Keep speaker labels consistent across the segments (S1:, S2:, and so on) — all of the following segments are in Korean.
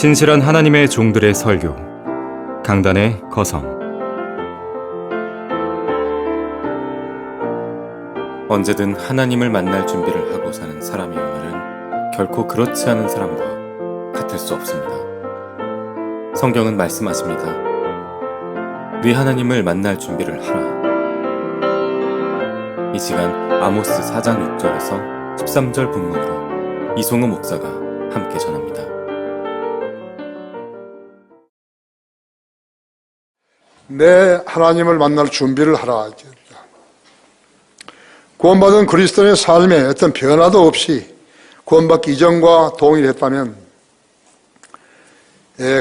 S1: 신실한 하나님의 종들의 설교, 강단의 거성. 언제든 하나님을 만날 준비를 하고 사는 사람의 오늘은 결코 그렇지 않은 사람과 같을 수 없습니다. 성경은 말씀하십니다. 네 하나님을 만날 준비를 하라. 이 시간 아모스 4장 6절에서 13절 본문으로 이송우 목사가 함께 전합니다.
S2: 내 하나님을 만날 준비를 하라. 구원받은 그리스도인의 삶에 어떤 변화도 없이 구원받기 이전과 동일했다면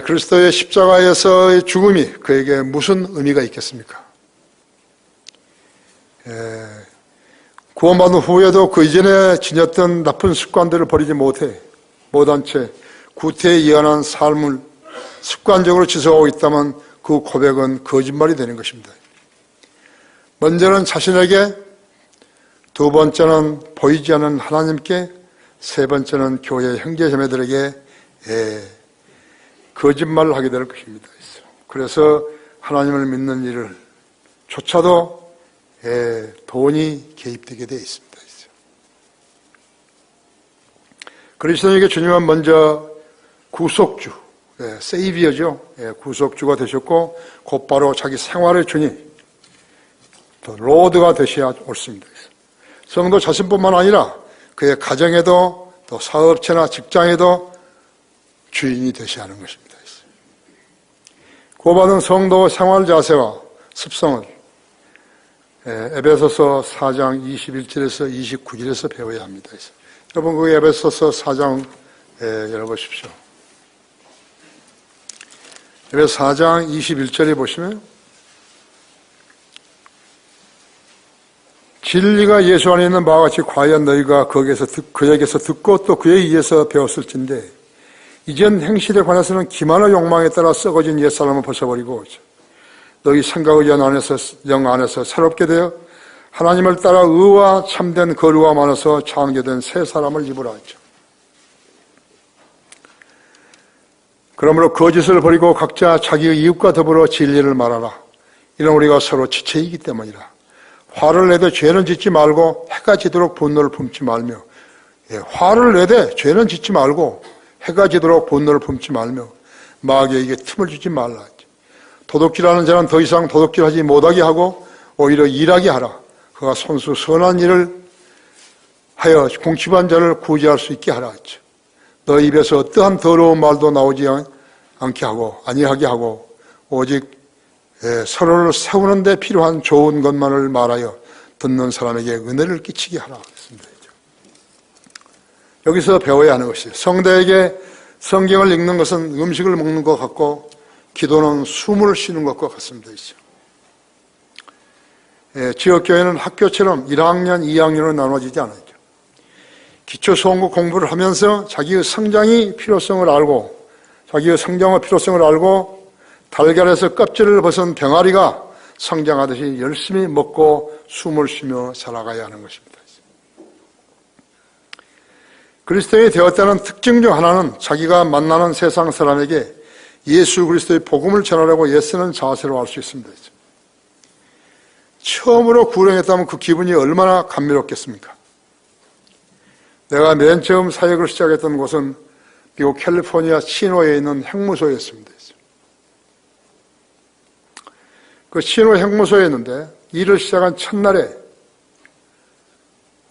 S2: 그리스도의 십자가에서의 죽음이 그에게 무슨 의미가 있겠습니까? 구원받은 후에도 그 이전에 지녔던 나쁜 습관들을 버리지 못한 채 구태에 이어난 삶을 습관적으로 지속하고 있다면 그 고백은 거짓말이 되는 것입니다. 먼저는 자신에게, 두 번째는 보이지 않는 하나님께, 세 번째는 교회 형제자매들에게 거짓말을 하게 될 것입니다. 그래서 하나님을 믿는 일을 조차도 돈이 개입되게 되어 있습니다. 그리스도에게 주님은 먼저 구속주, 세이비어죠. 구속주가 되셨고 곧바로 자기 생활의 주님, 또 로드가 되셔야 옳습니다. 성도 자신뿐만 아니라 그의 가정에도 또 사업체나 직장에도 주인이 되셔야 하는 것입니다. 구원받은 성도의 생활 자세와 습성을 에베소서 4장 21절에서 29절에서 배워야 합니다. 여러분 그 에베소서 4장 열어보십시오. 에베소 4장 21절에 보시면 진리가 예수 안에 있는 바와 같이 과연 너희가 그에게서 듣고 또 그에 의해서 배웠을진데 이전 행실에 관해서는 기만의 욕망에 따라 썩어진 옛사람을 벗어버리고 너희 생각의 영 안에서 새롭게 되어 하나님을 따라 의와 참된 거룩함 안에서 창조된 새 사람을 입으라 했죠. 그러므로 거짓을 버리고 각자 자기의 이웃과 더불어 진리를 말하라. 이는 우리가 서로 지체이기 때문이라. 화를 내되 죄는 짓지 말고 해가 지도록 분노를 품지 말며 화를 내되 죄는 짓지 말고 해가 지도록 분노를 품지 말며 마귀에게 틈을 주지 말라. 도둑질하는 자는 더 이상 도둑질하지 못하게 하고 오히려 일하게 하라. 그가 손수 선한 일을 하여 궁핍한 자를 구제할 수 있게 하라 했죠. 너 입에서 어떠한 더러운 말도 나오지 않게 하고 아니하게 하고 오직 서로를 세우는 데 필요한 좋은 것만을 말하여 듣는 사람에게 은혜를 끼치게 하라 했습니다. 여기서 배워야 하는 것이 성도에게 성경을 읽는 것은 음식을 먹는 것 같고 기도는 숨을 쉬는 것과 같습니다. 지역교회는 학교처럼 1학년, 2학년으로 나눠지지 않아요. 기초수험고 공부를 하면서 자기의 성장의 필요성을 알고 자기의 성장의 필요성을 알고 달걀에서 껍질을 벗은 병아리가 성장하듯이 열심히 먹고 숨을 쉬며 살아가야 하는 것입니다. 그리스도인이 되었다는 특징 중 하나는 자기가 만나는 세상 사람에게 예수 그리스도의 복음을 전하려고 애쓰는 자세로 알 수 있습니다. 처음으로 구령했다면 그 기분이 얼마나 감미롭겠습니까? 내가 맨 처음 사역을 시작했던 곳은 미국 캘리포니아 치노에 있는 핵무소였습니다. 그 치노 핵무소에 있는데 일을 시작한 첫날에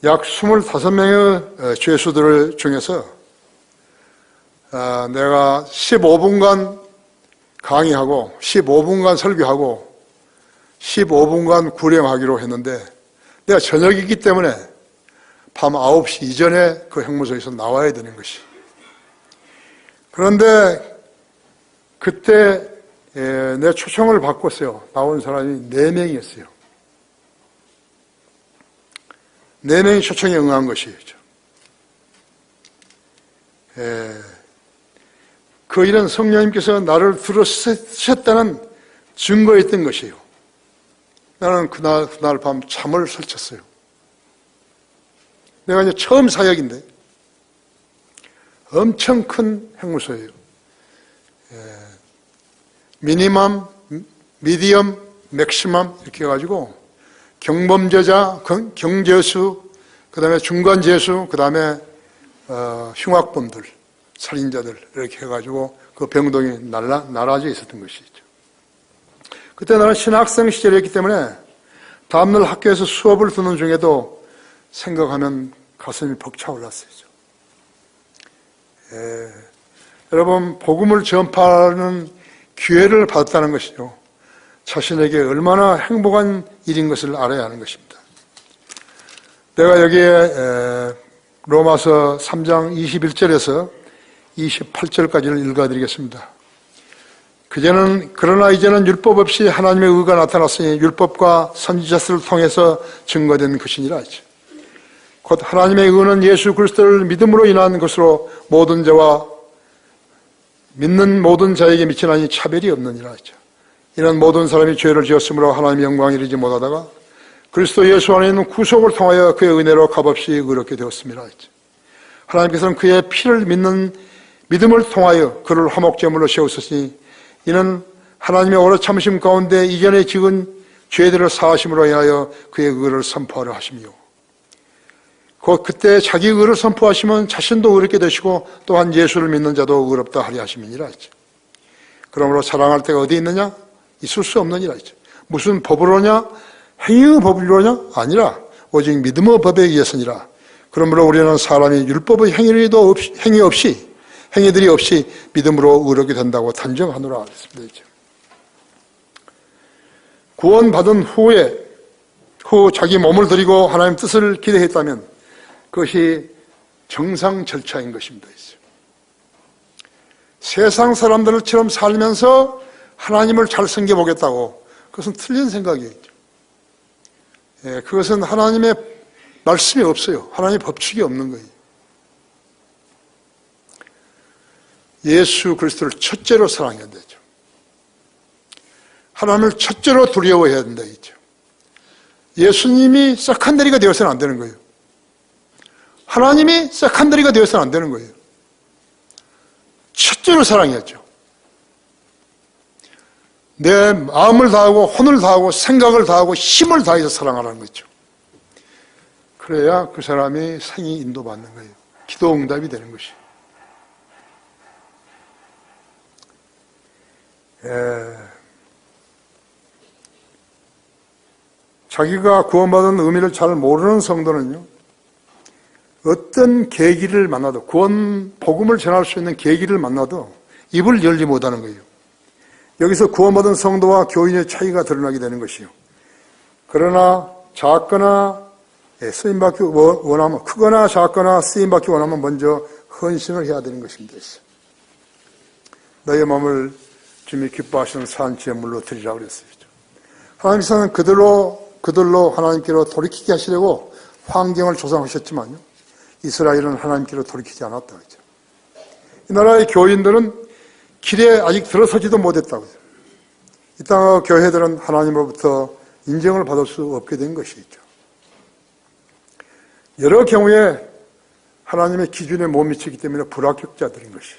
S2: 약 25명의 죄수들 중에서 내가 15분간 강의하고 15분간 설교하고 15분간 구령하기로 했는데 내가 저녁이기 때문에 밤 9시 이전에 그 핵무소에서 나와야 되는 것이. 그런데 그때 내 초청을 받고서요. 나온 사람이 4명이었어요. 4명이 초청에 응한 것이죠. 그 일은 성령님께서 나를 들으셨다는 증거였던 것이에요. 나는 그날 밤 잠을 설쳤어요. 내가 이제 처음 사역인데 엄청 큰 핵무소예요. 미니멈, 미디엄, 맥시멈 이렇게 해가지고 경범죄자, 경제수, 그 다음에 중간재수, 그 다음에 흉악범들, 살인자들 이렇게 해가지고 그 병동이 나라져 있었던 것이죠. 그때 나는 신학생 시절이었기 때문에 다음날 학교에서 수업을 듣는 중에도 생각하면 가슴이 벅차올랐어요. 여러분, 복음을 전파하는 기회를 받았다는 것이죠. 자신에게 얼마나 행복한 일인 것을 알아야 하는 것입니다. 내가 여기에 로마서 3장 21절에서 28절까지를 읽어드리겠습니다. 그러나 이제는 율법 없이 하나님의 의가 나타났으니 율법과 선지자들을 통해서 증거된 것이니라 하죠. 곧 하나님의 의는 예수 그리스도를 믿음으로 인한 것으로 모든 자와 믿는 모든 자에게 미치나니 차별이 없느니라 하죠. 이는 모든 사람이 죄를 지었으므로 하나님의 영광에 이르지 못하다가 그리스도 예수 안에 있는 구속을 통하여 그의 은혜로 값없이 의롭게 되었습니다 했죠. 하나님께서는 그의 피를 믿는 믿음을 통하여 그를 화목제물로 세우셨으니 이는 하나님의 오래 참으심 가운데 이전에 지은 죄들을 사하심으로 인하여 그의 의를 선포하려 하시며 곧 그때 자기 의를 선포하시면 자신도 의롭게 되시고 또한 예수를 믿는 자도 의롭다 하리 하심이니라 했죠. 그러므로 사랑할 때가 어디 있느냐? 있을 수 없느니라 했죠. 무슨 법으로냐? 행위의 법으로냐? 아니라 오직 믿음의 법에 의해서니라. 그러므로 우리는 사람이 율법의 행위들이 없이 믿음으로 의롭게 된다고 단정하노라 했습니다. 구원받은 후 자기 몸을 드리고 하나님 뜻을 기대했다면 그것이 정상 절차인 것입니다. 세상 사람들처럼 살면서 하나님을 잘 섬겨보겠다고 그것은 틀린 생각이죠. 그것은 하나님의 말씀이 없어요. 하나님의 법칙이 없는 거예요. 예수 그리스도를 첫째로 사랑해야 되죠. 하나님을 첫째로 두려워해야 된다 했죠. 예수님이 세컨더리가 되어서는 안 되는 거예요. 하나님이 세컨더리가 되어서는 안 되는 거예요. 첫째로 사랑해야죠. 내 마음을 다하고 혼을 다하고 생각을 다하고 힘을 다해서 사랑하라는 거죠. 그래야 그 사람이 생이 인도받는 거예요. 기도 응답이 되는 것이에요. 자기가 구원받은 의미를 잘 모르는 성도는요, 어떤 계기를 만나도, 복음을 전할 수 있는 계기를 만나도 입을 열지 못하는 거예요. 여기서 구원받은 성도와 교인의 차이가 드러나게 되는 것이요. 그러나 작거나 쓰임받기 원하면, 크거나 작거나 쓰임받기 원하면 먼저 헌신을 해야 되는 것입니다. 너의 마음을 주님이 기뻐하시는 산지물로 드리라고 그랬어요. 하나님께서는 그들로 하나님께로 돌이키게 하시려고 환경을 조성하셨지만요, 이스라엘은 하나님께로 돌이키지 않았다. 이 나라의 교인들은 길에 아직 들어서지도 못했다고요. 이 땅의 교회들은 하나님으로부터 인정을 받을 수 없게 된 것이죠. 여러 경우에 하나님의 기준에 못 미치기 때문에 불합격자들인 것이죠.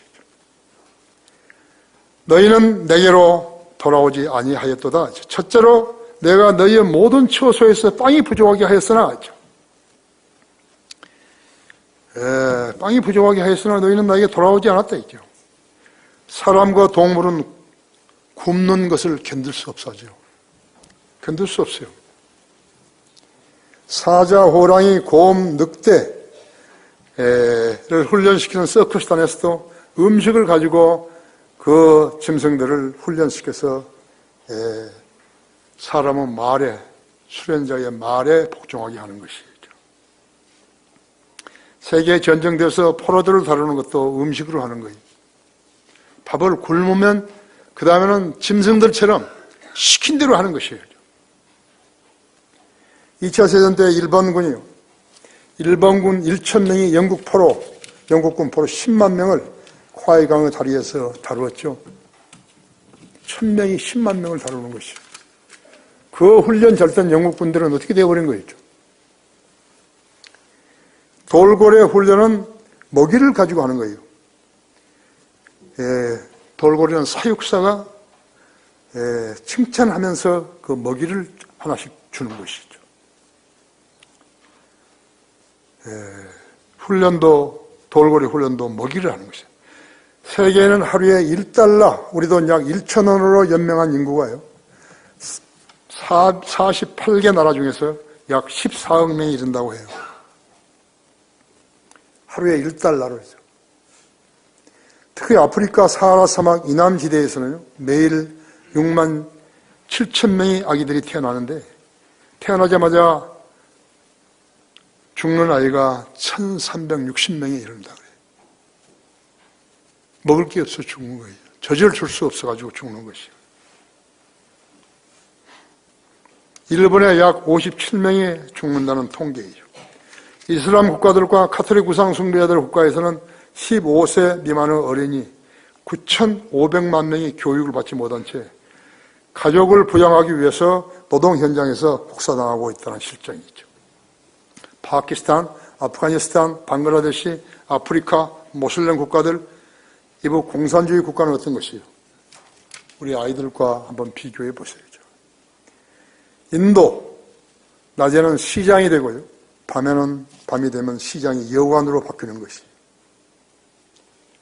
S2: 너희는 내게로 돌아오지 아니하였도다. 첫째로 내가 너희의 모든 처소에서 빵이 부족하게 하였으나, 빵이 부족하게 하였으나 너희는 나에게 돌아오지 않았다 했죠. 사람과 동물은 굶는 것을 견딜 수 없어요. 견딜 수 없어요. 사자, 호랑이, 곰, 늑대를 훈련시키는 서커스단에서도 음식을 가지고 그 짐승들을 훈련시켜서 사람은 말에, 수련자의 말에 복종하게 하는 것이죠. 세계 전쟁에서 포로들을 다루는 것도 음식으로 하는 거예요. 밥을 굶으면 그 다음에는 짐승들처럼 시킨 대로 하는 것이에요. 2차 세전 때 일본군이요. 일본군 1,000명이 영국군 포로 10만 명을 콰이강의 다리에서 다루었죠. 1,000명이 10만 명을 다루는 것이에요. 그 훈련 잘 된 영국군들은 어떻게 되어버린 거예요? 돌고래 훈련은 먹이를 가지고 하는 거예요. 돌고래는 사육사가 칭찬하면서 그 먹이를 하나씩 주는 것이죠. 돌고래 훈련도 먹이를 하는 것이에요. 세계에는 하루에 1달러, 우리 돈 약 1,000원으로 연명한 인구가요. 48개 나라 중에서 약 14억 명이 이른다고 해요. 하루에 1달러로 해서. 특히 아프리카 사하라 사막 이남지대에서는 매일 6만 7천 명의 아기들이 태어나는데 태어나자마자 죽는 아이가 1,360명에 이른다 그래요. 먹을 게 없어 죽는 거예요. 젖을 줄 수 없어가지고 죽는 것이에요. 일본에 약 57명이 죽는다는 통계이죠. 이슬람 국가들과 카톨릭 우상 숭배자들 국가에서는 15세 미만의 어린이 9,500만 명이 교육을 받지 못한 채 가족을 부양하기 위해서 노동 현장에서 복사당하고 있다는 실정이죠. 파키스탄, 아프가니스탄, 방글라데시, 아프리카, 모슬렘 국가들, 이부 공산주의 국가는 어떤 것이에요? 우리 아이들과 한번 비교해 보세요. 인도, 낮에는 시장이 되고요. 밤이 되면 시장이 여관으로 바뀌는 것이에요.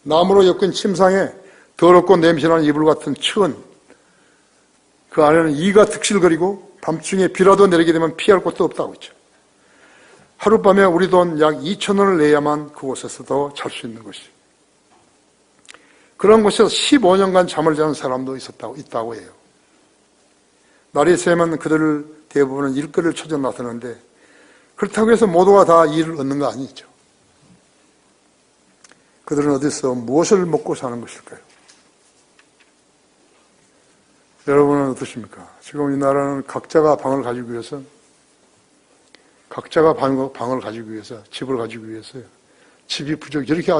S2: 나무로 엮은 침상에 더럽고 냄새나는 이불 같은 천, 그 안에는 이가 득실거리고 밤중에 비라도 내리게 되면 피할 곳도 없다고 했죠. 하룻밤에 우리 돈 약 2,000원을 내야만 그곳에서도 잘 수 있는 것이에요. 그런 곳에서 15년간 잠을 자는 사람도 있다고 해요. 날이 새면 그들 대부분은 일거리를 찾아 나서는데 그렇다고 해서 모두가 다 일을 얻는 거 아니죠. 그들은 어디서 무엇을 먹고 사는 것일까요? 여러분은 어떠십니까? 지금 이 나라는 각자가 방을 가지기 위해서 집을 가지기 위해서요. 집이 부족, 이렇게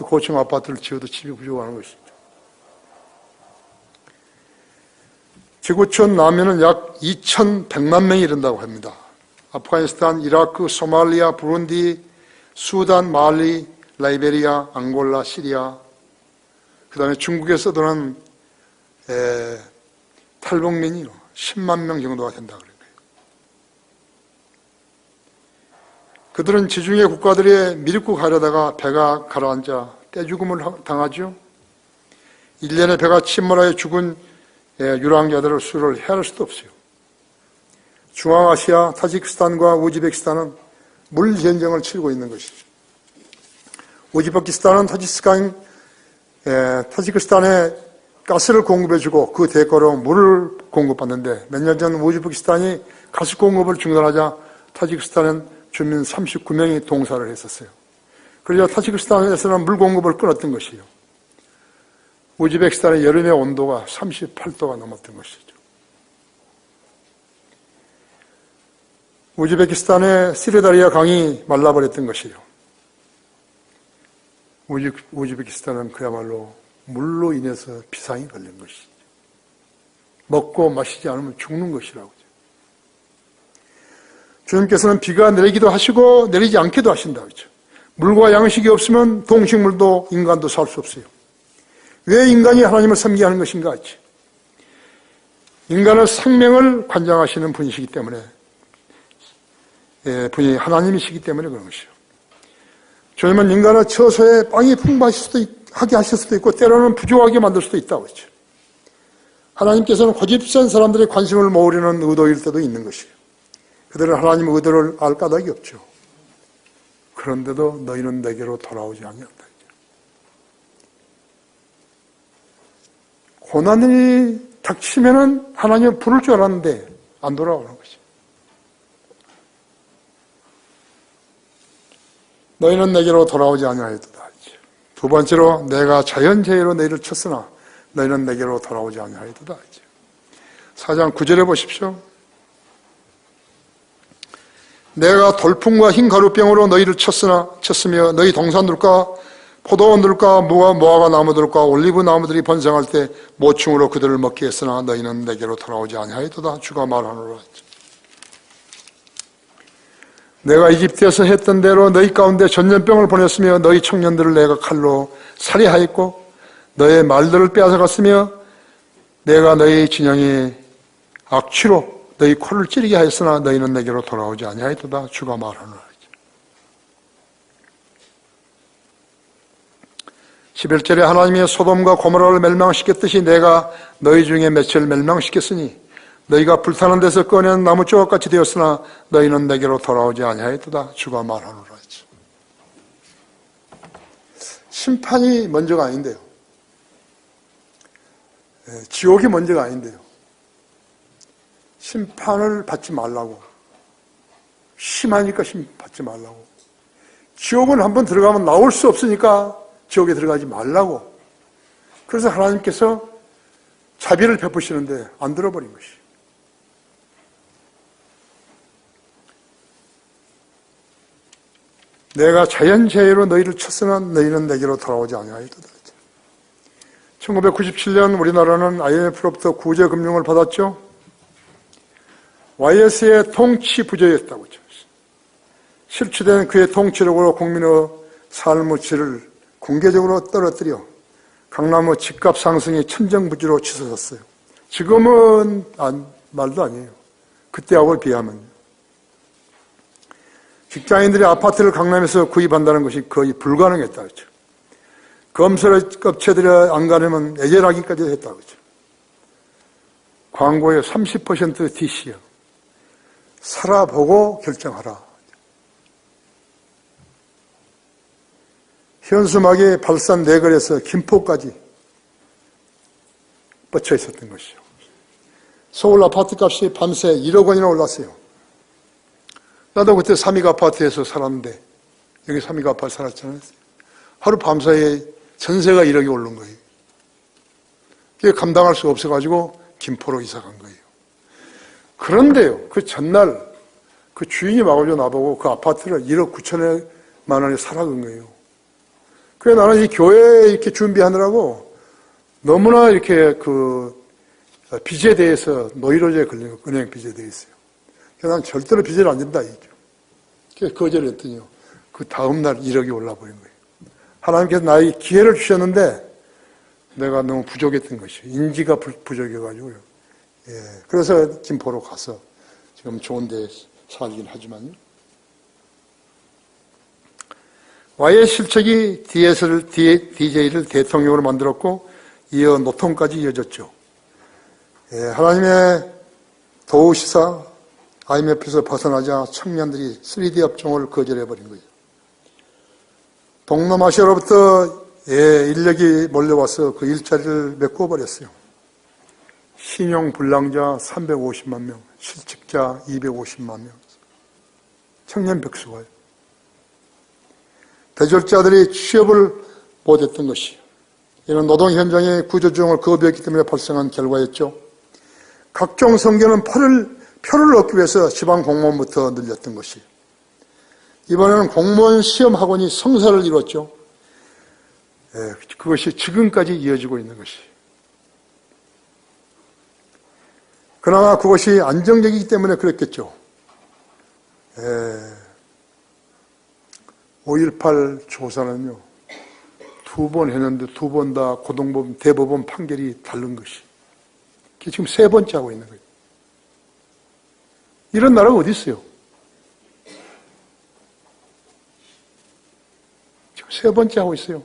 S2: 고층 아파트를 지어도 집이 부족하는 것이죠. 지구촌 난민은 약 2,100만 명이 이른다고 합니다. 아프가니스탄, 이라크, 소말리아, 부룬디, 수단, 말리, 라이베리아, 앙골라, 시리아, 그 다음에 중국에서 도는 탈북민이 10만 명 정도가 된다 그래요. 그들은 지중해 국가들에 미륵국 하려다가 배가 가라앉아 떼죽음을 당하죠. 1년에 배가 침몰하여 죽은 유랑자들의 수를 헤아릴 수도 없어요. 중앙아시아, 타지키스탄과 우즈베키스탄은 물전쟁을 치르고 있는 것이죠. 우즈베키스탄은 타지키스탄에 가스를 공급해주고 그 대가로 물을 공급받는데 몇 년 전 우즈베키스탄이 가스 공급을 중단하자 타지키스탄은 주민 39명이 동사를 했었어요. 그러자 타지키스탄에서는 물 공급을 끊었던 것이에요. 우즈베키스탄의 여름의 온도가 38도가 넘었던 것이죠. 우즈베키스탄의 시르다리아 강이 말라버렸던 것이에요. 우즈베키스탄은 그야말로 물로 인해서 비상이 걸린 것이죠. 먹고 마시지 않으면 죽는 것이라고. 주님께서는 비가 내리기도 하시고 내리지 않기도 하신다고 했죠. 물과 양식이 없으면 동식물도 인간도 살 수 없어요. 왜 인간이 하나님을 섬기게 하는 것인가 했죠. 인간의 생명을 관장하시는 분이시기 때문에 분이 하나님이시기 때문에 그런 것이죠. 주님은 인간의 처소에 빵이 풍부하게 하실 수도 있고 때로는 부족하게 만들 수도 있다고 했죠. 하나님께서는 고집센 사람들의 관심을 모으려는 의도일 때도 있는 것이에요. 그들은 하나님의 의도를 알 까닭이 없죠. 그런데도 너희는 내게로 돌아오지 아니한다. 고난이 닥치면은 하나님은 부를 줄 알았는데 안 돌아오는 것이. 너희는 내게로 돌아오지 아니하였도다. 두 번째로 내가 자연재해로 너희를 쳤으나 너희는 내게로 돌아오지 아니하였도다. 4장 9절에 보십시오. 내가 돌풍과 흰 가루병으로 너희를 쳤으며 너희 동산들과 포도원들과 무화과 나무들과 올리브 나무들이 번성할 때 모충으로 그들을 먹게 했으나 너희는 내게로 돌아오지 아니하였도다. 주가 말하노라. 내가 이집트에서 했던 대로 너희 가운데 전염병을 보냈으며 너희 청년들을 내가 칼로 살해하였고 너의 말들을 빼앗아갔으며 내가 너희 진영에 악취로 너희 코를 찌르게 하였으나 너희는 내게로 돌아오지 아니하였도다. 주가 말하노라. 11절에 하나님이 소돔과 고모라를 멸망시켰듯이 내가 너희 중에 몇을 멸망시켰으니 너희가 불타는 데서 꺼낸 나무 조각같이 되었으나 너희는 내게로 돌아오지 아니하였도다. 주가 말하노라. 심판이 먼저가 아닌데요. 지옥이 먼저가 아닌데요. 심판을 받지 말라고. 심하니까 받지 말라고. 지옥은 한번 들어가면 나올 수 없으니까 지옥에 들어가지 말라고. 그래서 하나님께서 자비를 베푸시는데 안 들어버린 것이. 내가 자연재해로 너희를 쳤으나 너희는 내게로 돌아오지 아니하였도다. 1997년 우리나라는 IMF로부터 구제금융을 받았죠. YS의 통치 부재였다고 했죠. 실추된 그의 통치력으로 국민의 삶의 질을 공개적으로 떨어뜨려 강남의 집값 상승이 천정부지로 치솟았어요. 지금은 말도 아니에요. 그때하고 비하면. 직장인들이 아파트를 강남에서 구입한다는 것이 거의 불가능했다고 했죠. 검찰업체들이 안 가려면 애절하기까지 했다고 했죠. 광고의 30% DC요. 살아보고 결정하라. 현수막이 발산 내거리에서 김포까지 뻗쳐 있었던 것이죠. 서울 아파트값이 밤새 1억 원이나 올랐어요. 나도 그때 삼익 아파트에서 살았는데 여기 삼익 아파트 살았잖아요. 하루 밤사이에 전세가 1억이 오른 거예요. 그게 감당할 수가 없어가지고 김포로 이사 간 거예요. 그런데요, 그 전날 그 주인이 와가지고 나보고 그 아파트를 1억 9천만 원에 사라는 거예요. 그래 나는 이 교회 이렇게 준비하느라고 너무나 이렇게 그 빚에 대해서 노이로제에 걸린 거, 은행 빚에 대해서요. 그래서 난 절대로 빚을 안 진다 이죠. 그래서 거절했더니요. 그 다음날 1억이 올라버린 거예요. 하나님께서 나에게 기회를 주셨는데 내가 너무 부족했던 것이에요. 인지가 부족해가지고요. 예. 그래서 김포로 가서 지금 좋은 데 살긴 하지만요. 와이의 실책이 DJ를 대통령으로 만들었고 이어 노통까지 이어졌죠. 예. 하나님의 도우시사 IMF에서 벗어나자 청년들이 3D 업종을 거절해버린 거예요. 동남아시아로부터 인력이 몰려와서 그 일자리를 메꿔버렸어요. 신용불량자 350만 명, 실직자 250만 명, 청년 백수가요. 대졸자들이 취업을 못했던 것이요. 이런 노동 현장의 구조조정을 거부했기 때문에 발생한 결과였죠. 각종 선교는 표를 얻기 위해서 지방 공무원부터 늘렸던 것이에요. 이번에는 공무원 시험 학원이 성사를 이뤘죠. 그것이 지금까지 이어지고 있는 것이에요. 그나마 그것이 안정적이기 때문에 그랬겠죠. 5.18 조사는요, 2번 했는데 2번 다 고등법원, 대법원 판결이 다른 것이. 그게 지금 3번째 하고 있는 거예요. 이런 나라가 어디 있어요? 지금 3번째 하고 있어요.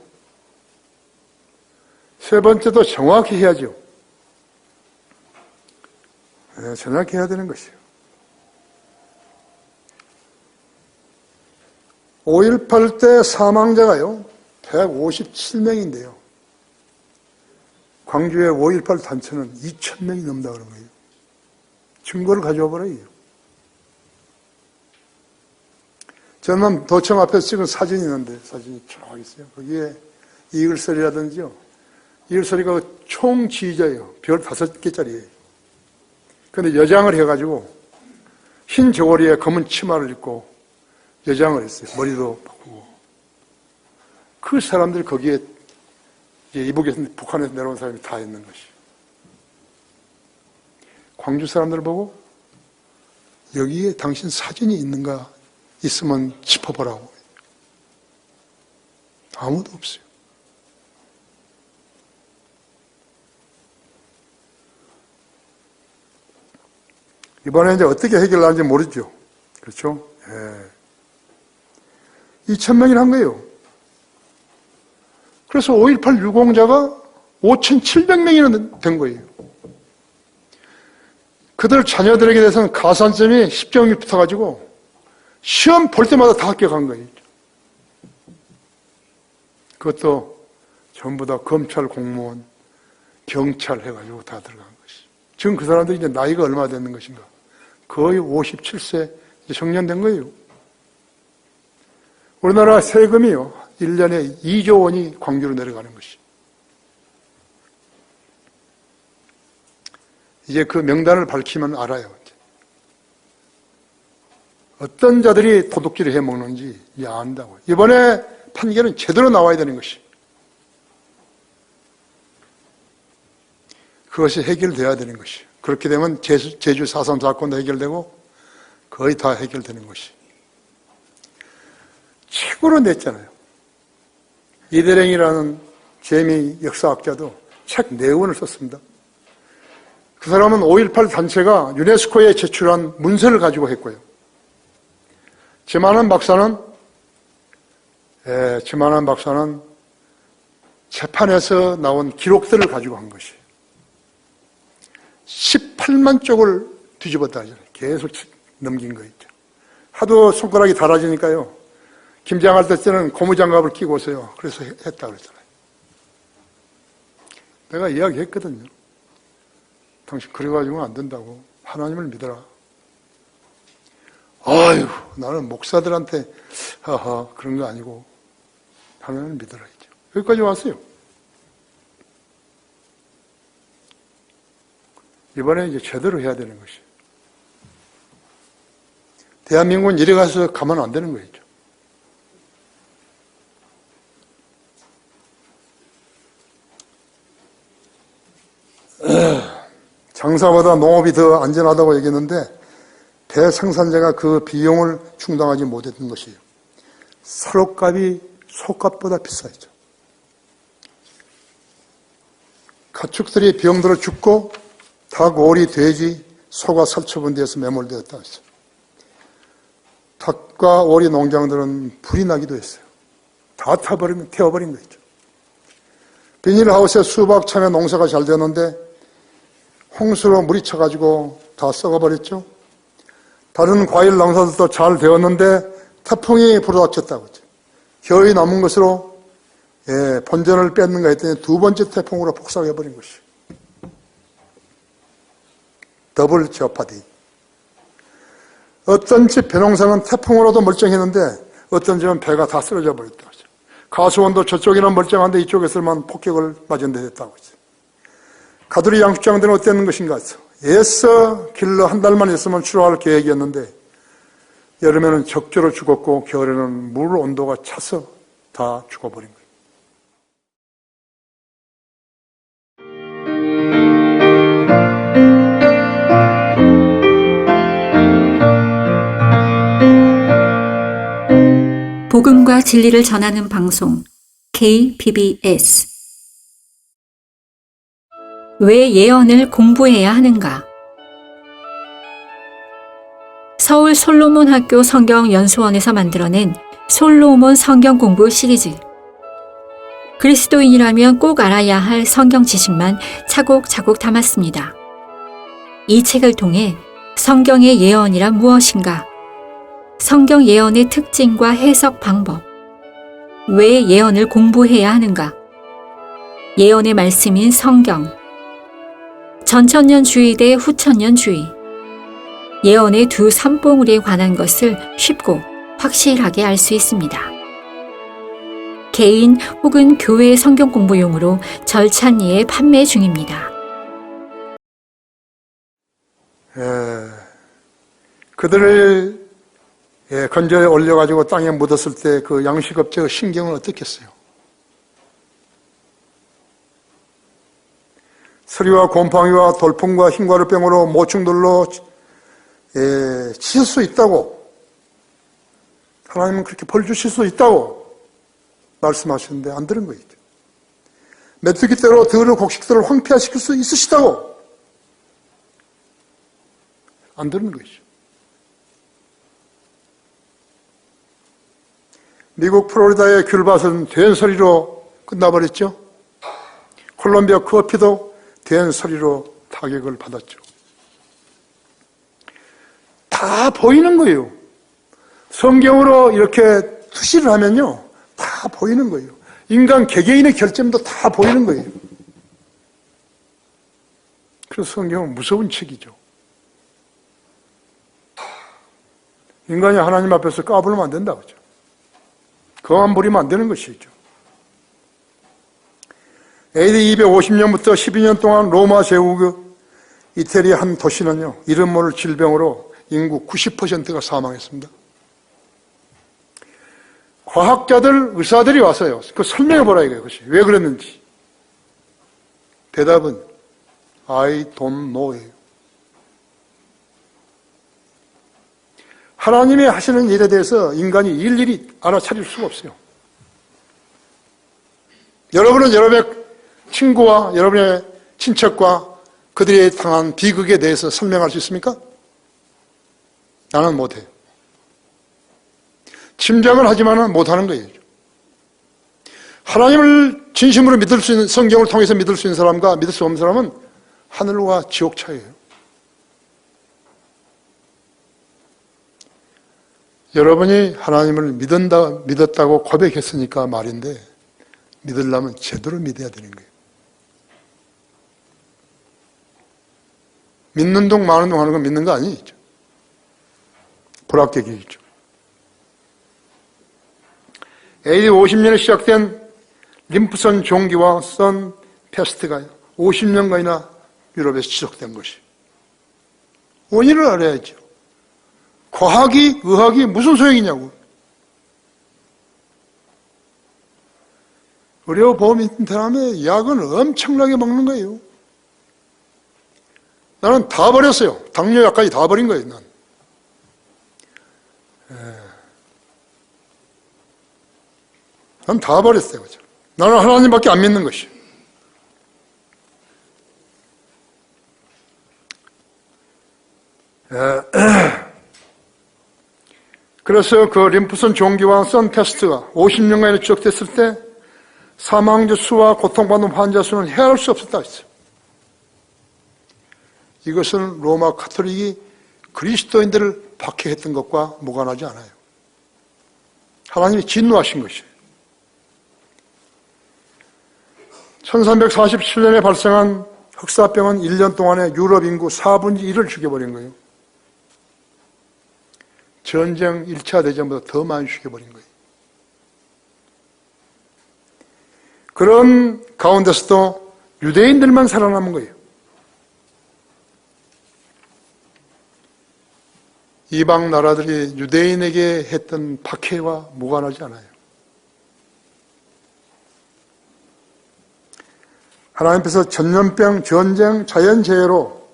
S2: 3번째도 정확히 해야죠. 정확히 해야 되는 것이에요. 5.18 때 사망자가요, 157명인데요. 광주의 5.18 단체는 2,000명이 넘다 그런 거예요. 증거를 가져와 버려요. 저는 도청 앞에서 찍은 사진이 있는데, 사진이 쫙 있어요. 거기에 이글설이라든지요. 이글설이가 총 지휘자예요. 별 5개짜리예요. 그런데 여장을 해가지고 흰 저고리에 검은 치마를 입고 여장을 했어요. 머리도 바꾸고. 그 사람들이 거기에 이북에서 북한에서 내려온 사람이 다 있는 것이에요. 광주 사람들 보고 여기에 당신 사진이 있는가 있으면 짚어보라고. 아무도 없어요. 이번에 이제 어떻게 해결하는지 모르죠. 그렇죠? 예. 2,000명이나 한 거예요. 그래서 5.18 유공자가 5,700명이나 된 거예요. 그들 자녀들에게 대해서는 가산점이 10점이 붙어가지고 시험 볼 때마다 다 합격한 거예요. 그것도 전부 다 검찰 공무원, 경찰 해가지고 다 들어간 것이. 지금 그 사람들이 이제 나이가 얼마나 되는 것인가? 거의 57세 정년된 거예요. 우리나라 세금이요, 1년에 2조 원이 광주로 내려가는 것이. 이제 그 명단을 밝히면 알아요. 어떤 자들이 도둑질을 해먹는지 안다고. 이번에 판결은 제대로 나와야 되는 것이. 그것이 해결돼야 되는 것이. 그렇게 되면 제주 4.3 사건도 해결되고 거의 다 해결되는 것이. 책으로 냈잖아요. 이대랭이라는 재미 역사학자도 책 4권을 썼습니다. 그 사람은 5.18 단체가 유네스코에 제출한 문서를 가지고 했고요. 지만한 박사는 재판에서 나온 기록들을 가지고 한 것이에요. 18만 쪽을 뒤집었다 하잖아요. 계속 넘긴 거 있죠. 하도 손가락이 달아지니까요. 김장할 때는 고무장갑을 끼고 오세요. 그래서 했다 그랬잖아요. 내가 이야기했거든요. 당신 그래가지고는 안 된다고. 하나님을 믿어라. 아유, 나는 목사들한테 하하 그런 거 아니고 하나님을 믿어라 했죠. 여기까지 왔어요. 이번에 이제 제대로 해야 되는 것이에요. 대한민국은 이래 가서 가면 안 되는 거죠. 장사보다 농업이 더 안전하다고 얘기했는데 대생산자가 그 비용을 충당하지 못했던 것이에요. 사료값이 소값보다 비싸죠. 가축들이 병들어 죽고 닭, 오리, 돼지, 소가 살처분 되어서 매몰되었다 했어요. 닭과 오리 농장들은 불이 나기도 했어요. 다 태워버린 거 있죠. 비닐하우스에 수박, 참외 농사가 잘 되었는데 홍수로 물이 차가지고 다 썩어버렸죠. 다른 과일 농사들도 잘 되었는데 태풍이 불어닥쳤다고 했죠. 겨우 남은 것으로 본전을 뺏는가 했더니 두 번째 태풍으로 폭삭해버린 것이에요. 더블 제어파디. 어떤 집 벼농사는 태풍으로도 멀쩡했는데 어떤 집은 배가 다 쓰러져 버렸다고 했죠. 가수원도 저쪽에는 멀쩡한데 이쪽에서만 폭격을 맞은 데 됐다고 했죠. 가두리 양식장들은 어땠는 것인가? 애써 길러 한 달만 있으면 출하할 계획이었는데 여름에는 적조로 죽었고 겨울에는 물 온도가 차서 다 죽어버린 거예요.
S3: 복음과 진리를 전하는 방송 KBS. 왜 예언을 공부해야 하는가? 서울 솔로몬 학교 성경연수원에서 만들어낸 솔로몬 성경 공부 시리즈. 그리스도인이라면 꼭 알아야 할 성경 지식만 차곡차곡 담았습니다. 이 책을 통해 성경의 예언이란 무엇인가? 성경 예언의 특징과 해석 방법. 왜 예언을 공부해야 하는가? 예언의 말씀인 성경. 전천년주의 대 후천년주의. 예언의 두 산봉우리에 관한 것을 쉽고 확실하게 알 수 있습니다. 개인 혹은 교회 성경 공부용으로 절찬리에 판매 중입니다.
S2: 그들을 건조에 올려가지고 땅에 묻었을 때 그 양식업체의 신경은 어떻겠어요? 서리와 곰팡이와 돌풍과 흰과류병으로 모충들로 치실 수 있다고, 하나님은 그렇게 벌 주실 수 있다고 말씀하시는데 안 들은 거예요. 메뚜기떼로 더러운 곡식들을 황폐화시킬 수 있으시다고. 안 듣는 것이죠. 미국 플로리다의 귤밭은 된소리로 끝나버렸죠. 콜롬비아 커피도 된소리로 타격을 받았죠. 다 보이는 거예요. 성경으로 이렇게 투시를 하면요, 다 보이는 거예요. 인간 개개인의 결점도 다 보이는 거예요. 그래서 성경은 무서운 책이죠. 인간이 하나님 앞에서 까불면 안 된다, 그죠? 그만 부리면 안 되는 것이죠. AD 250년부터 12년 동안 로마 제국 이태리 한 도시는요, 이름 모를 질병으로 인구 90%가 사망했습니다. 과학자들, 의사들이 와서요, 그 설명해 보라 이거예요, 그것이. 왜 그랬는지. 대답은 I don't know예요. 하나님이 하시는 일에 대해서 인간이 일일이 알아차릴 수가 없어요. 여러분은 여러분의 친구와 여러분의 친척과 그들이 당한 비극에 대해서 설명할 수 있습니까? 나는 못해요. 짐작을 하지만은 못하는 거예요. 하나님을 진심으로 믿을 수 있는, 성경을 통해서 믿을 수 있는 사람과 믿을 수 없는 사람은 하늘과 지옥 차이예요. 여러분이 하나님을 믿었다고 고백했으니까 말인데, 믿으려면 제대로 믿어야 되는 거예요. 믿는 동 마는 동 하는 건 믿는 거 아니죠. 불합격이죠. AD 50년에 시작된 림프선 종기와 선 패스트가 50년간이나 유럽에서 지속된 것이. 원인을 알아야죠. 과학이, 의학이 무슨 소용이냐고. 의료보험 있는 사람의 약은 엄청나게 먹는 거예요. 나는 다 버렸어요. 당뇨약까지 다 버린 거예요, 난. 난 다 버렸어요. 그죠? 나는 하나님밖에 안 믿는 것이. 그래서 그 림프선 종기와 선 테스트가 50년간이나 지속됐을 때 사망자 수와 고통받는 환자 수는 헤아릴 수 없었다 했어요. 이것은 로마 가톨릭이 그리스도인들을 박해했던 것과 무관하지 않아요. 하나님이 진노하신 것이에요. 1347년에 발생한 흑사병은 1년 동안에 유럽 인구 4분의 1을 죽여버린 거예요. 전쟁 1차 대전보다 더 많이 죽여버린 거예요. 그런 가운데서도 유대인들만 살아남은 거예요. 이방 나라들이 유대인에게 했던 박해와 무관하지 않아요. 하나님께서 전염병, 전쟁, 자연재해로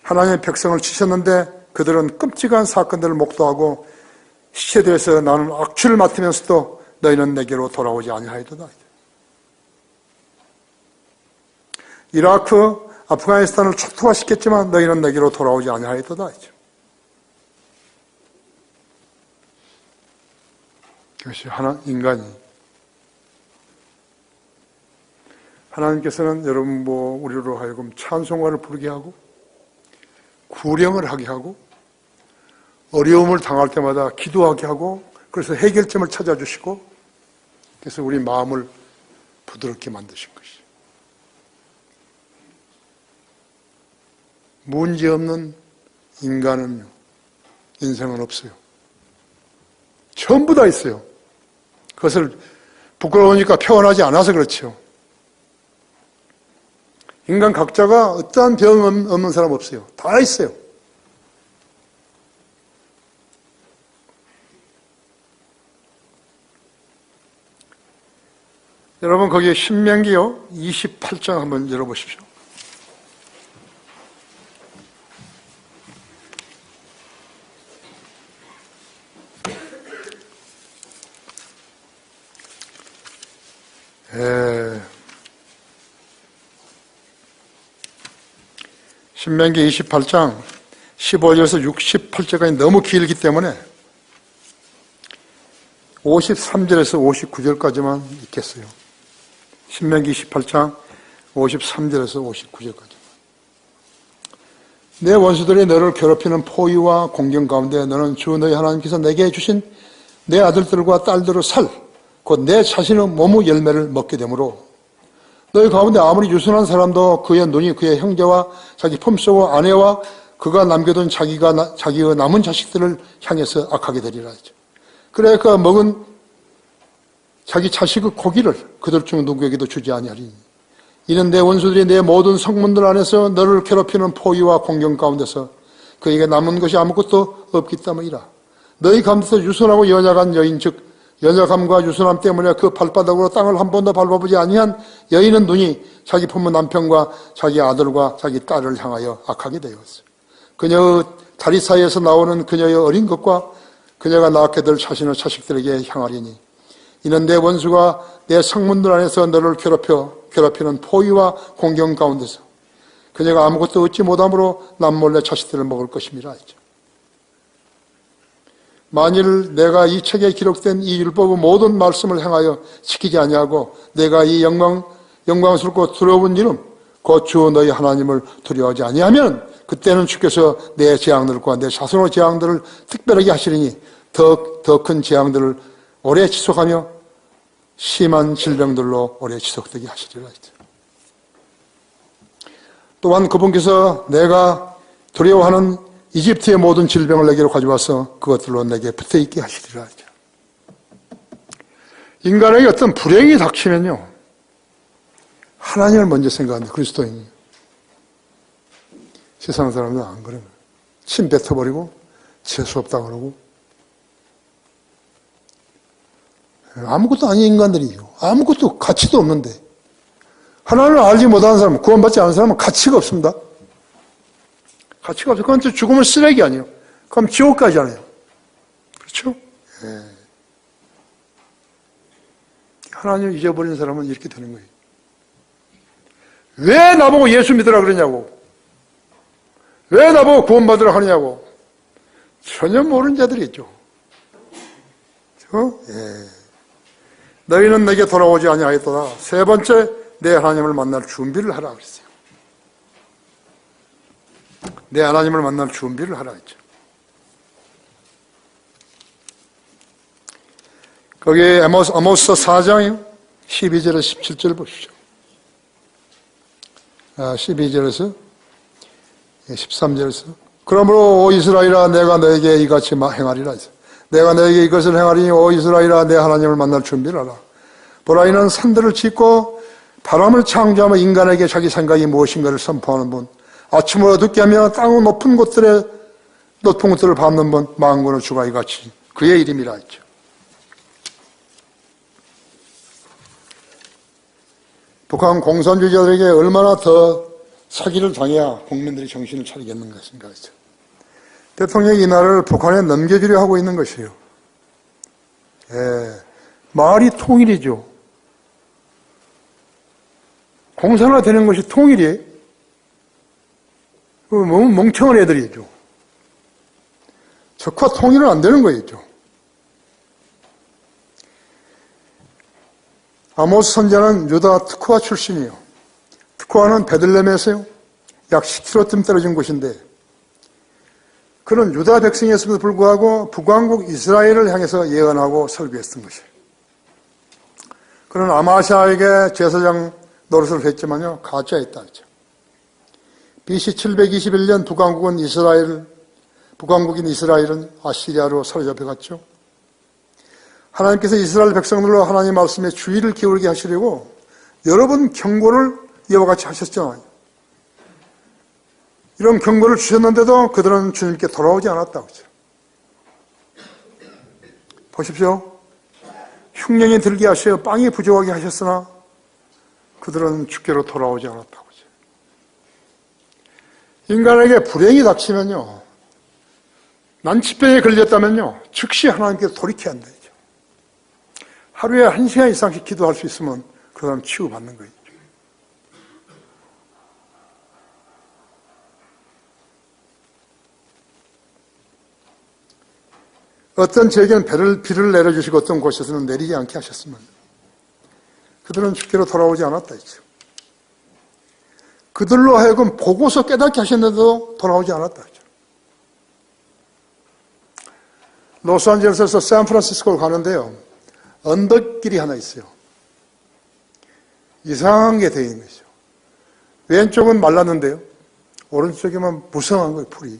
S2: 하나님의 백성을 치셨는데 그들은 끔찍한 사건들을 목도하고 시체들에서 나는 악취를 맡으면서도 너희는 내게로 돌아오지 아니하였도다. 이라크, 아프가니스탄을 초토화시켰지만 너희는 내게로 돌아오지 아니하였도다. 그것이 인간이. 하나님께서는 여러분 우리로 하여금 찬송가를 부르게 하고 구령을 하게 하고 어려움을 당할 때마다 기도하게 하고 그래서 해결점을 찾아주시고 그래서 우리 마음을 부드럽게 만드신 것이. 문제없는 인간은 인생은 없어요. 전부 다 있어요. 그것을 부끄러우니까 표현하지 않아서 그렇죠. 인간 각자가 어떠한 병 없는 사람 없어요. 다 있어요. 여러분 거기에 신명기요 28장 한번 열어보십시오. 신명기 28장 15절에서 68절까지 너무 길기 때문에 53절에서 59절까지만 읽겠어요. 신명기 18장 53절에서 59절까지. 내 원수들이 너를 괴롭히는 포위와 공경 가운데 너는 주 너희 하나님께서 내게 주신 내 아들들과 딸들의 살, 곧 내 자신의 몸의 열매를 먹게 되므로 너희 가운데 아무리 유순한 사람도 그의 눈이 그의 형제와 자기 품속의 아내와 그가 남겨둔 자기의 남은 자식들을 향해서 악하게 되리라 했죠. 그래 그가 먹은 자기 자식의 고기를 그들 중 누구에게도 주지 아니하리니 이는 내 원수들이 내 모든 성문들 안에서 너를 괴롭히는 포위와 공경 가운데서 그에게 남은 것이 아무것도 없기 때문이라. 너희 가운데서 유순하고 연약한 여인 즉 연약함과 유순함 때문에 그 발바닥으로 땅을 한 번도 밟아보지 아니한 여인은 눈이 자기 품의 남편과 자기 아들과 자기 딸을 향하여 악하게 되었어요. 그녀의 다리 사이에서 나오는 그녀의 어린 것과 그녀가 낳게 될 자신의 자식들에게 향하리니 이는 내 원수가 내 성문들 안에서 너를 괴롭히는 포위와 공경 가운데서 그녀가 아무것도 얻지 못함으로 남몰래 자식들을 먹을 것임이라 했죠. 만일 내가 이 책에 기록된 이 율법의 모든 말씀을 행하여 지키지 아니하고 내가 이 영광스럽고 두려운 이름 곧 주 너희 하나님을 두려워하지 아니하면 그때는 주께서 내 재앙들과 내 자손의 재앙들을 특별하게 하시리니 더 큰 재앙들을 오래 지속하며 심한 질병들로 오래 지속되게 하시리라 했죠. 또한 그분께서 내가 두려워하는 이집트의 모든 질병을 내게로 가져와서 그것들로 내게 붙어있게 하시리라 하죠. 인간에게 어떤 불행이 닥치면요 하나님을 먼저 생각합니다. 그리스도인이. 세상 사람들은 안 그래요. 침 뱉어버리고 재수없다 그러고 아무것도 아닌 인간들이죠. 아무것도 가치도 없는데 하나님을 알지 못하는 사람, 구원받지 않은 사람은 가치가 없습니다. 가치가 없어요. 그건 죽으면 쓰레기 아니에요. 그럼 지옥 가잖아요. 그렇죠? 예. 하나님을 잊어버린 사람은 이렇게 되는 거예요. 왜 나보고 예수 믿으라 그러냐고. 왜 나보고 구원받으라 하느냐고. 전혀 모르는 자들이 있죠. 그렇죠? 예. 너희는 내게 돌아오지 아니하였도다. 세 번째 내 하나님을 만날 준비를 하라 그랬어요. 내 하나님을 만날 준비를 하라 했죠. 거기 아모스 4장 12절에서 17절 보시죠. 12절에서 13절에서 그러므로 오 이스라엘아 내가 너에게 이같이 행하리라 했어요. 내가 너에게 이것을 행하리니 오 이스라엘아 내 하나님을 만날 준비를 하라. 보라 이는 산들을 짓고 바람을 창조하며 인간에게 자기 생각이 무엇인가를 선포하는 분, 아침으로 늦게 하며 땅의 높은 곳들을 밟는 분, 만군의 주가 이같이 그의 이름이라 했죠. 북한 공산주의자들에게 얼마나 더 사기를 당해야 국민들이 정신을 차리겠는가 생각했죠. 대통령이 이 나라를 북한에 넘겨주려 하고 있는 것이에요. 예, 말이 통일이죠. 공산화 되는 것이 통일이에요. 너무 멍청한 애들이죠. 적화 통일은 안 되는 거였죠. 아모스 선지자는 유다 특화 출신이에요. 특화는 베들레헴에서요. 약 10km쯤 떨어진 곳인데 그는 유다 백성이었음에도 불구하고 북왕국 이스라엘을 향해서 예언하고 설교했던 것이에요. 그는 아마샤에게 제사장 노릇을 했지만요. 가짜였다 했죠. BC 721년 북왕국인 이스라엘은 아시리아로 사로잡혀갔죠. 하나님께서 이스라엘 백성들로 하나님 말씀에 주의를 기울게 하시려고 여러 번 경고를 이와 같이 하셨잖아요. 이런 경고를 주셨는데도 그들은 주님께 돌아오지 않았다고 하죠. 보십시오. 흉년이 들게 하시어 빵이 부족하게 하셨으나 그들은 주께로 돌아오지 않았다고 하죠. 인간에게 불행이 닥치면요. 난치병에 걸렸다면요. 즉시 하나님께서 돌이켜야 한다. 하루에 1시간 이상씩 기도할 수 있으면 그 사람 치유받는 거예요. 어떤 지역에는 비를 내려주시고 어떤 곳에서는 내리지 않게 하셨으면 그들은 죽기로 돌아오지 않았다 했죠. 그들로 하여금 보고서 깨닫게 하셨는데도 돌아오지 않았다 했죠. 로스안젤레스에서 샌프란시스코를 가는데요. 언덕길이 하나 있어요. 이상한 게 되어 있는 거죠. 왼쪽은 말랐는데요. 오른쪽에만 무성한 거예요, 풀이.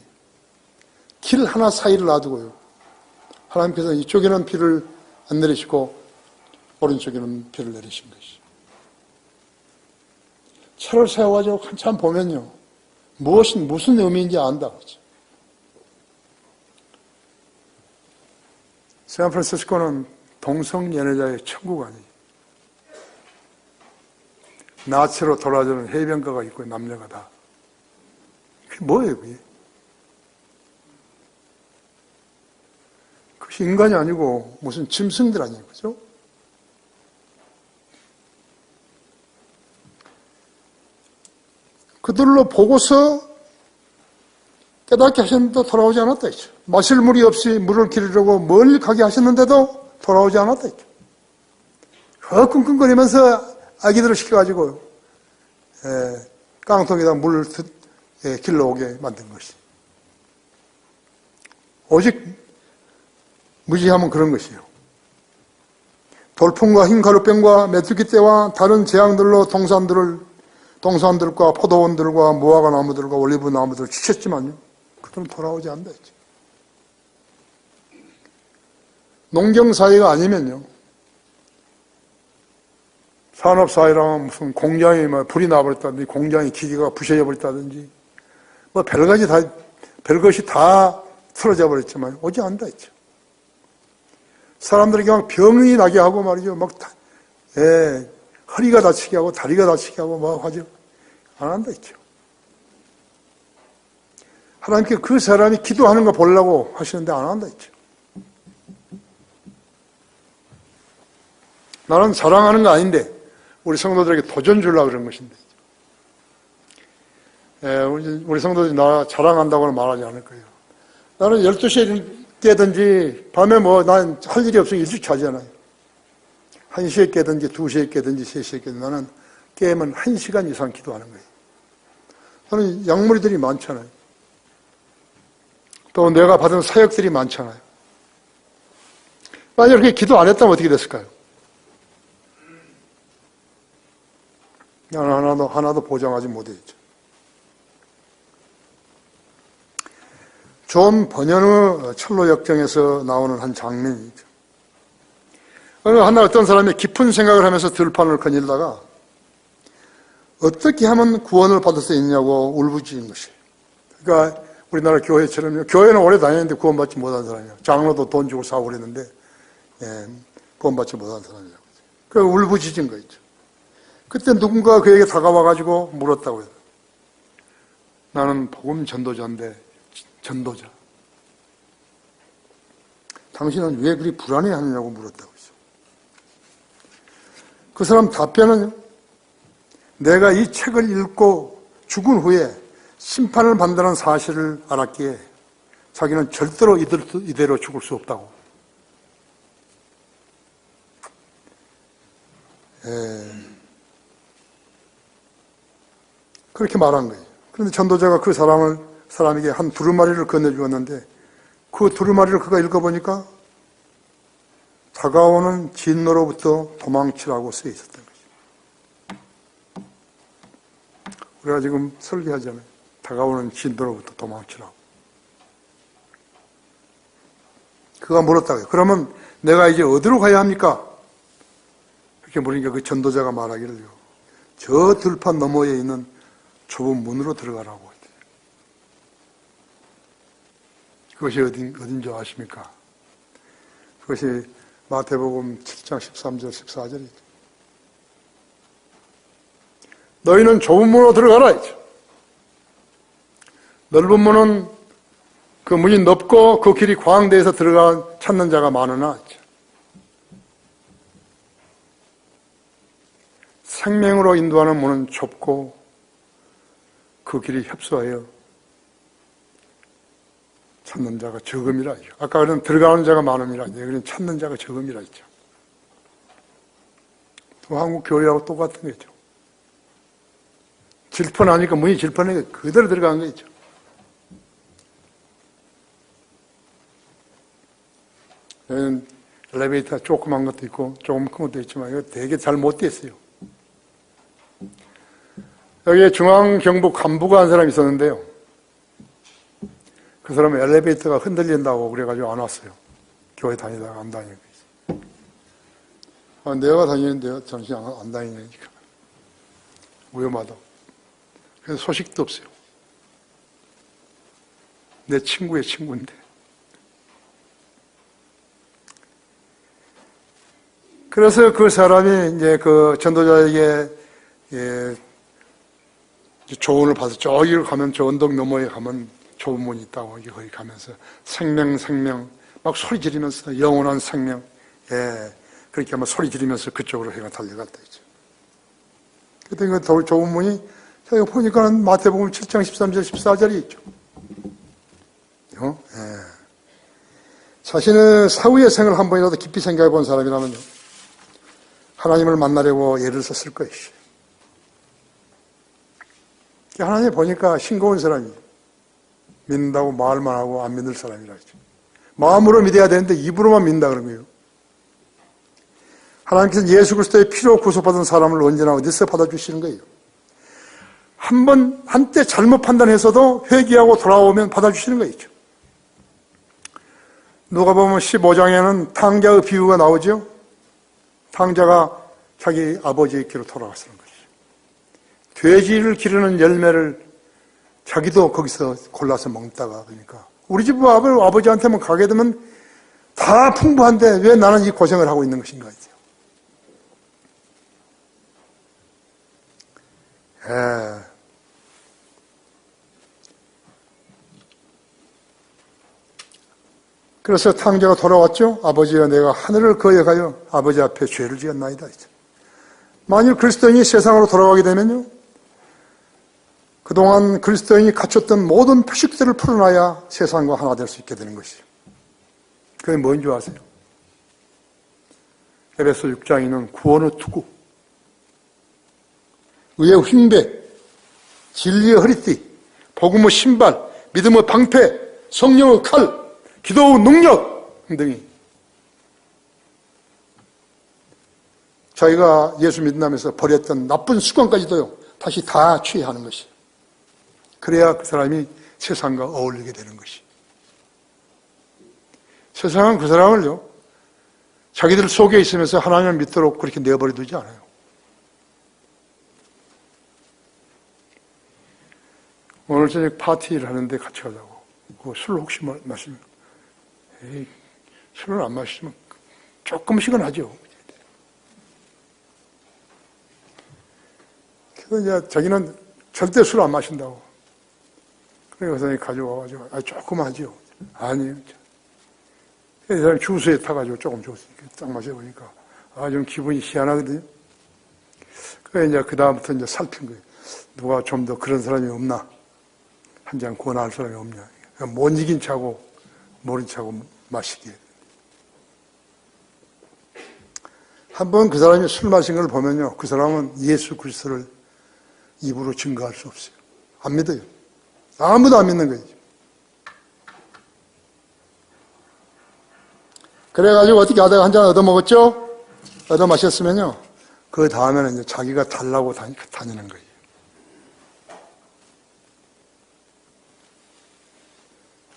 S2: 길 하나 사이를 놔두고요. 하나님께서 이쪽에는 비를 안 내리시고 오른쪽에는 비를 내리신 것이죠. 차를 세워가지고 한참 보면요. 무슨 의미인지 안다. 그렇죠? 샌프란시스코는 동성연애자의 천국 아니에요. 나체로 돌아주는 해변가가 있고 남녀가 다. 그게 뭐예요, 그게? 그것이 인간이 아니고 무슨 짐승들 아니에요, 그죠? 그들로 보고서 깨닫게 하셨는데도 돌아오지 않았다 했죠. 마실 물이 없이 물을 기르려고 멀리 가게 하셨는데도 돌아오지 않았다 했죠. 끙끙거리면서 아기들을 시켜가지고 깡통에다 물을 길러오게 만든 것이. 오직 무지하면 그런 것이에요. 돌풍과 흰 가루병과 메뚜기떼와 다른 재앙들로 동산들과 포도원들과 무화과 나무들과 올리브 나무들을 지켰지만요. 그들은 돌아오지 않는다 했죠. 농경사회가 아니면요. 산업사회라면 무슨 공장이 불이 나버렸다든지 공장의 기계가 부셔져 버렸다든지 뭐 별것이 다 틀어져 버렸지만 오지 않는다 했죠. 사람들이 그냥 병이 나게 하고 말이죠. 허리가 다치게 하고 다리가 다치게 하고 막 하죠. 안 한다 했죠. 하나님께 그 사람이 기도하는 거 보려고 하시는데 안 한다 했죠. 나는 자랑하는 거 아닌데 우리 성도들에게 도전 주려고 그런 것인데 우리 성도들이 나 자랑한다고는 말하지 않을 거예요. 나는 12시에 깨든지 밤에 난 할 일이 없으면 일찍 자잖아요. 1시에 깨든지 2시에 깨든지 3시에 깨든지 나는 깨면 1시간 이상 기도하는 거예요. 저는 약물이들이 많잖아요. 또 내가 받은 사역들이 많잖아요. 만약 이렇게 기도 안 했다면 어떻게 됐을까요? 나는 하나도 보장하지 못했죠. 존 버년의 철로 역정에서 나오는 한 장면이죠. 어느 날 어떤 사람이 깊은 생각을 하면서 들판을 거닐다가 어떻게 하면 구원을 받을 수 있냐고 울부짖는 것이에요. 그러니까 우리나라 교회처럼요. 교회는 오래 다녔는데 구원받지 못한 사람이에요. 장로도 돈 주고 사고 그랬는데 구원받지 못한 사람이라고. 그 울부짖은 거 있죠. 그때 누군가 그에게 다가와가지고 물었다고요. 나는 복음 전도자인데 전도자. 당신은 왜 그리 불안해하느냐고 물었다고 했어요. 그 사람 답변은 내가 이 책을 읽고 죽은 후에 심판을 받는다는 사실을 알았기에 자기는 절대로 이대로 죽을 수 없다고. 그렇게 말한 거예요. 그런데 전도자가 그 사람에게 한 두루마리를 건네주었는데 그 두루마리를 그가 읽어보니까 다가오는 진노로부터 도망치라고 쓰여 있었던 거죠. 우리가 지금 설교하잖아요. 다가오는 진노로부터 도망치라고. 그가 물었다고요. 그러면 내가 이제 어디로 가야 합니까? 그렇게 물으니까 그 전도자가 말하기를요. 저 들판 너머에 있는 좁은 문으로 들어가라고 했대요. 그것이 어딘 줄 아십니까? 그것이 마태복음 7장 13절 14절이죠. 너희는 좁은 문으로 들어가라 했죠. 넓은 문은 그 문이 넓고 그 길이 광대에서 들어가 찾는 자가 많으나 했죠. 생명으로 인도하는 문은 좁고 그 길이 협소하여 찾는 자가 적음이라 했죠. 아까 그런 들어가는 자가 많음이라 했죠. 여기는 찾는 자가 적음이라 했죠. 또 한국 교회하고 똑같은 거죠. 질펀하니까 문이 질펀하니까 그대로 들어간 거죠. 여기는 엘리베이터 조그만 것도 있고 조금 큰 것도 있지만 이거 되게 잘 못 돼 있어요. 여기에 중앙경부 간부가 한 사람이 있었는데요. 그 사람은 엘리베이터가 흔들린다고 그래가지고 안 왔어요. 교회 다니다가 안 다니고 있어요. 내가 다니는데요. 잠시 안 다니니까. 위험하다. 그래서 소식도 없어요. 내 친구의 친구인데. 그래서 그 사람이 이제 그 전도자에게 조언을 받아서 저기를 가면 저 언덕 너머에 가면 좁은 문이 있다고 거기 가면서 생명 막 소리 지르면서 영원한 생명 그렇게 아마 소리 지르면서 그쪽으로 해가 달려갔다 했죠. 그때 그 좁은 문이 제가 보니까는 마태복음 7장 13절 14절이 있죠. 자신의 사후의 생을 한 번이라도 깊이 생각해 본 사람이라면요, 하나님을 만나려고 애를 썼을 것이죠. 하나님 보니까 싱거운 사람이에요. 믿는다고 말만 하고 안 믿는 사람이라 했죠. 마음으로 믿어야 되는데 입으로만 믿는다 그런 거예요. 하나님께서 예수 그리스도의 피로 구속받은 사람을 언제나 어디서 받아주시는 거예요. 한때 잘못 판단해서도 회개하고 돌아오면 받아주시는 거죠. 누가 보면 15장에는 탕자의 비유가 나오죠. 탕자가 자기 아버지에게로 돌아가시는 것이죠. 돼지를 기르는 열매를 자기도 거기서 골라서 먹다가, 그러니까 우리 집 아버지한테만 가게 되면 다 풍부한데 왜 나는 이 고생을 하고 있는 것인가 했죠. 그래서 탕자가 돌아왔죠. 아버지여, 내가 하늘을 거역하여 아버지 앞에 죄를 지었나이다. 만일 그리스도인이 세상으로 돌아가게 되면요, 그동안 그리스도인이 갖췄던 모든 표식들을 풀어놔야 세상과 하나 될 수 있게 되는 것이죠. 그게 뭔지 아세요? 에베소 6장에 있는 구원의 투구, 의의 휭배, 진리의 허리띠, 복음의 신발, 믿음의 방패, 성령의 칼, 기도의 능력 등이 자기가 예수 믿는다면서 버렸던 나쁜 습관까지도요, 다시 다 취하는 것이. 그래야 그 사람이 세상과 어울리게 되는 것이. 세상은 그 사람을요, 자기들 속에 있으면서 하나님을 믿도록 그렇게 내버려 두지 않아요. 오늘 저녁 파티를 하는데 같이 가자고. 술 혹시 마시면, 술을 안 마시면 조금씩은 하죠. 그래서 이제 자기는 절대 술 안 마신다고. 그래서 가져와가지고, 조금 하죠. 아니요. 이 사람이 주스에 타가지고 조금 줬으니까 딱 마셔보니까, 좀 기분이 희한하거든요. 그래, 이제 그다음부터 이제 살핀 거예요. 누가 좀 더 그런 사람이 없나? 한 잔 권할 사람이 없냐? 못 이긴 차고, 모른 차고 마시게. 한번 그 사람이 술 마신 걸 보면요, 그 사람은 예수 그리스도를 입으로 증거할 수 없어요. 안 믿어요. 아무도 안 믿는 거예요. 그래가지고 어떻게 하다가 한 잔 얻어먹었죠? 얻어 마셨으면요, 그 다음에는 이제 자기가 달라고 다니는 거예요.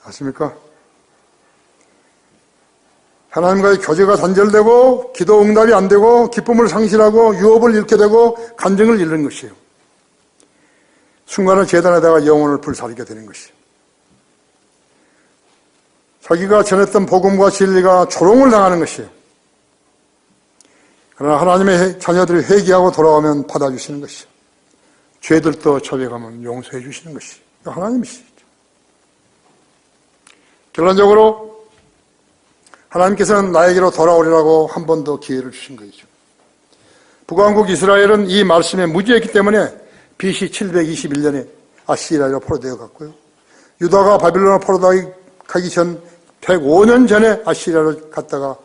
S2: 아십니까? 하나님과의 교제가 단절되고 기도 응답이 안 되고 기쁨을 상실하고 유업을 잃게 되고 간증을 잃는 것이에요. 순간은 재단에다가 영혼을 불사르게 되는 것이에요. 자기가 전했던 복음과 진리가 조롱을 당하는 것이에요. 그러나 하나님의 자녀들이 회개하고 돌아오면 받아주시는 것이에요. 죄들도 자백하면 용서해 주시는 것이에요. 하나님이시죠. 결론적으로 하나님께서는 나에게로 돌아오리라고 한 번 더 기회를 주신 것이죠. 북왕국 이스라엘은 이 말씀에 무지했기 때문에 BC 721년에 아시리아로 포로되어 갔고요. 유다가 바빌론으로 포로되어 가기 전 105년 전에 아시리아로 갔다가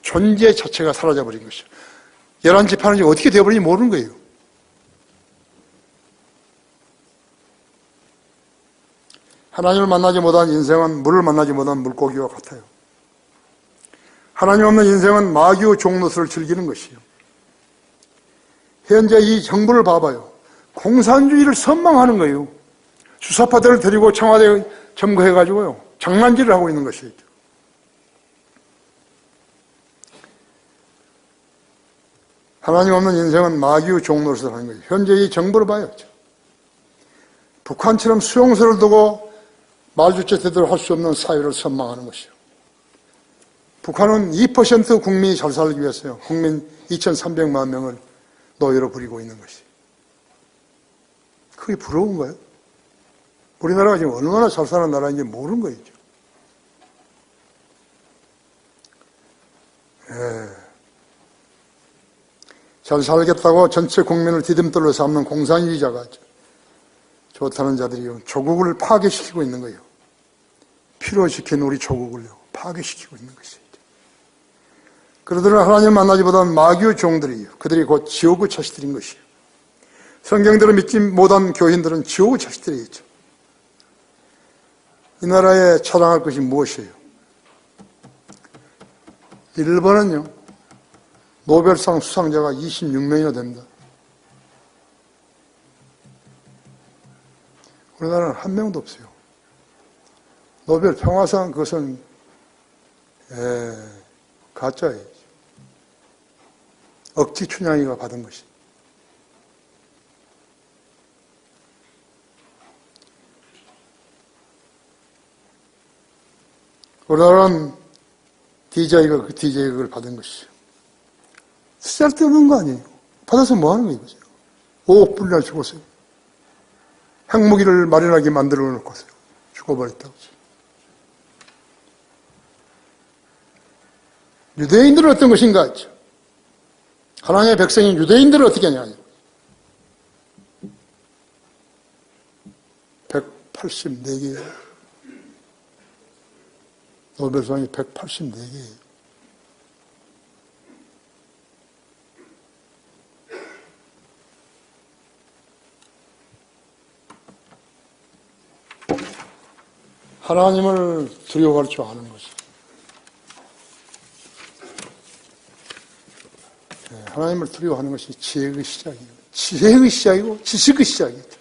S2: 존재 자체가 사라져버린 것이죠. 11지파는 어떻게 되어버린지 모르는 거예요. 하나님을 만나지 못한 인생은 물을 만나지 못한 물고기와 같아요. 하나님 없는 인생은 마귀의 종노릇을 즐기는 것이요. 현재 이 정부를 봐봐요. 공산주의를 선망하는 거예요. 수사파들을 데리고 청와대에 점거해가지고요. 장난질을 하고 있는 것이죠. 하나님 없는 인생은 마귀의 종노릇을 하는 거예요. 현재 이 정부를 봐요. 북한처럼 수용소를 두고 말주체 제대로 할 수 없는 사회를 선망하는 것이요. 북한은 2% 국민이 잘 살기 위해서요. 국민 2,300만 명을 노예로 부리고 있는 것이. 그게 부러운 거예요? 우리나라가 지금 얼마나 잘 사는 나라인지 모르는 거죠. 잘 살겠다고 전체 국민을 디딤돌로 삼는 공산주의자가 좋다는 자들이요. 조국을 파괴시키고 있는 거예요. 필요시킨 우리 조국을요. 파괴시키고 있는 것이죠. 그러더라 하나님을 만나지 못한 마귀의 종들이요. 그들이 곧 지옥의 자식들인 것이요. 성경대로 믿지 못한 교인들은 지옥의 자식들이겠죠. 이 나라에 자랑할 것이 무엇이에요? 일본은요. 노벨상 수상자가 26명이나 됩니다. 우리나라는 한 명도 없어요. 노벨 평화상 그것은 가짜예요. 억지 춘향이가 받은 것이. 우리나라는 DJ가 그 DJ가 그걸 받은 것이죠. 쓸데없는 거 아니에요. 받아서 뭐 하는 거예요? 5억 불이나 죽었어요. 핵무기를 마련하게 만들어 놓고서요. 죽어버렸다고. 유대인들은 어떤 것인가? 하나님의 백성인 유대인들은 어떻게 하냐? 184개예요. 노벨상이 184개예요. 하나님을 두려워할 줄 아는 거죠. 하나님을 두려워하는 것이 지혜의 시작이에요. 지혜의 시작이고 지식의 시작이죠.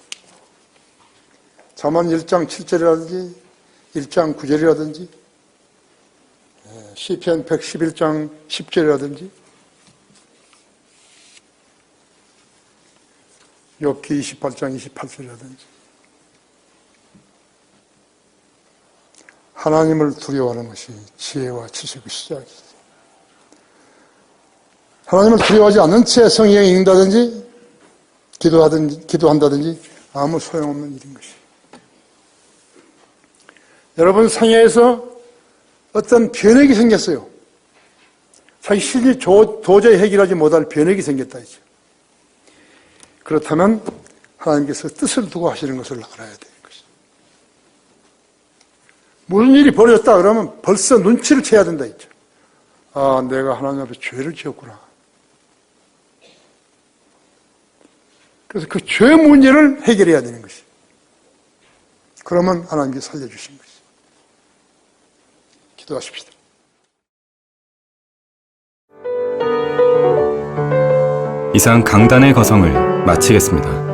S2: 잠언 1장 7절이라든지 1장 9절이라든지 시편 111장 10절이라든지 욥기 28장 28절이라든지 하나님을 두려워하는 것이 지혜와 지식의 시작이죠. 하나님을 두려워하지 않는 채 성경을 읽는다든지 기도한다든지 아무 소용없는 일인 것이. 여러분 상해에서 어떤 변액이 생겼어요. 자기 신이 도저히 해결하지 못할 변액이 생겼다 이죠. 그렇다면 하나님께서 뜻을 두고 하시는 것을 알아야 되는 것이죠. 무슨 일이 벌어졌다 그러면 벌써 눈치를 채야 된다 이죠. 아, 내가 하나님 앞에 죄를 지었구나. 그래서 그 죄 문제를 해결해야 되는 것이. 그러면 하나님께서 살려주신 것이. 기도하십시다.
S1: 이상 강단의 거성을 마치겠습니다.